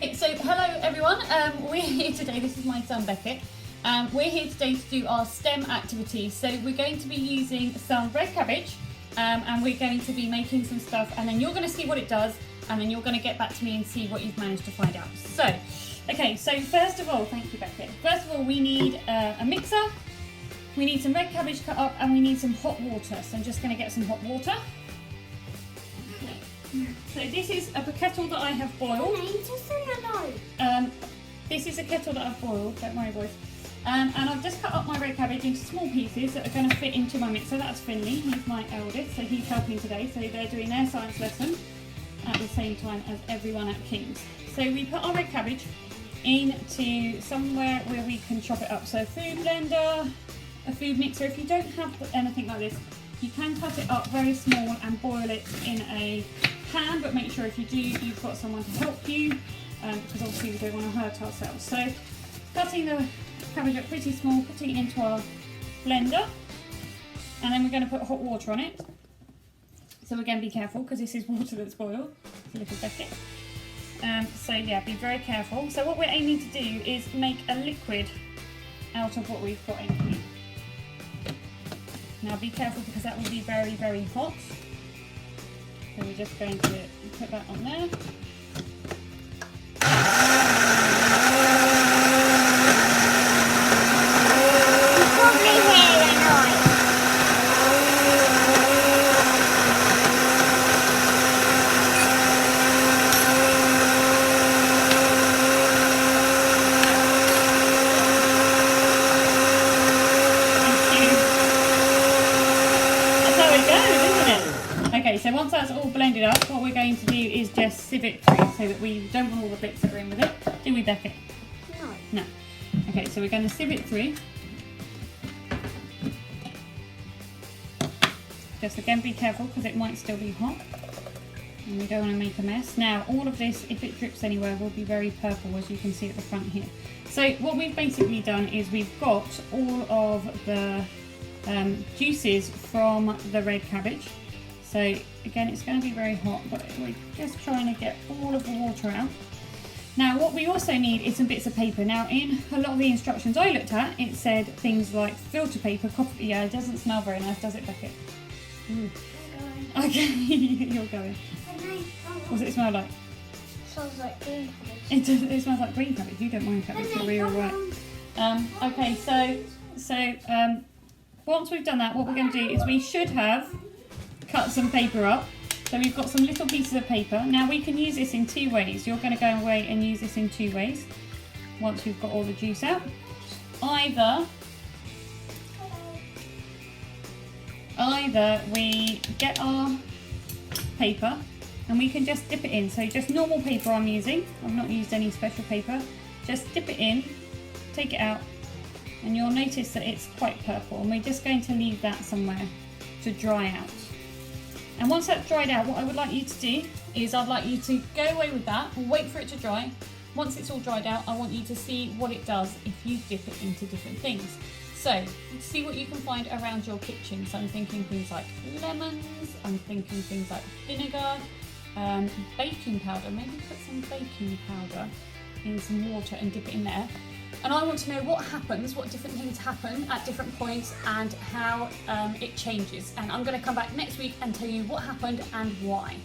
So hello everyone, we're here today, this is my son Beckett. We're here today to do our STEM activity. So we're going to be using some red cabbage and we're going to be making some stuff, and then you're going to see what it does, and then you're going to get back to me and see what you've managed to find out. So, okay, so first of all, thank you Beckett. First of all, we need a mixer, we need some red cabbage cut up, and we need some hot water. So I'm just going to get some hot water. So this is a kettle that I have boiled. This is a kettle that I've boiled, don't worry boys. And I've just cut up my red cabbage into small pieces that are going to fit into my mixer. That's Finley, he's my eldest, so he's helping today. So they're doing their science lesson at the same time as everyone at King's. So we put our red cabbage into somewhere where we can chop it up. So a food blender, a food mixer. If you don't have anything like this, you can cut it up very small and boil it in a pan, but make sure if you do, you've got someone to help you, because obviously we don't want to hurt ourselves. So cutting the cabbage up pretty small, putting it into our blender, and then we're going to put hot water on it. So again, be careful because this is water that's boiled. It's a little Beckett. So yeah, be very careful. So what we're aiming to do is make a liquid out of what we've got in here. Now be careful because that will be very, very hot. So we're just going to put that on there. Okay, so once that's all blended up, what we're going to do is just sieve it through so that we don't want all the bits that are in with it. Do we, Beckett? No. No. Okay, so we're going to sieve it through. Just again, be careful because it might still be hot and we don't want to make a mess. Now, all of this, if it drips anywhere, will be very purple, as you can see at the front here. So what we've basically done is we've got all of the juices from the red cabbage. So again, it's going to be very hot, but we're just trying to get all of the water out. Now what we also need is some bits of paper. Now in a lot of the instructions I looked at, it said things like filter paper, copy. Yeah, it doesn't smell very nice, does it, Beckett? Okay, you're going. What does it smell like? It smells like green cabbage. It smells like green cabbage. You don't mind cabbage, so we're all right. Okay, so once we've done that, what we're going to do is we should have cut some paper up. So we've got some little pieces of paper. Now we can use this in two ways. You're going to go away and use this in two ways once you've got all the juice out. Either we get our paper and we can just dip it in. So just normal paper I'm using. I've not used any special paper. Just dip it in, take it out, and you'll notice that it's quite purple, and we're just going to leave that somewhere to dry out. And once that's dried out, what I would like you to do is I'd like you to go away with that, wait for it to dry. Once it's all dried out, I want you to see what it does if you dip it into different things. So, see what you can find around your kitchen. So I'm thinking things like lemons, I'm thinking things like vinegar, baking powder. Maybe put some baking powder in some water and dip it in there. And I want to know what happens, what different things happen at different points and how it changes. And I'm going to come back next week and tell you what happened and why.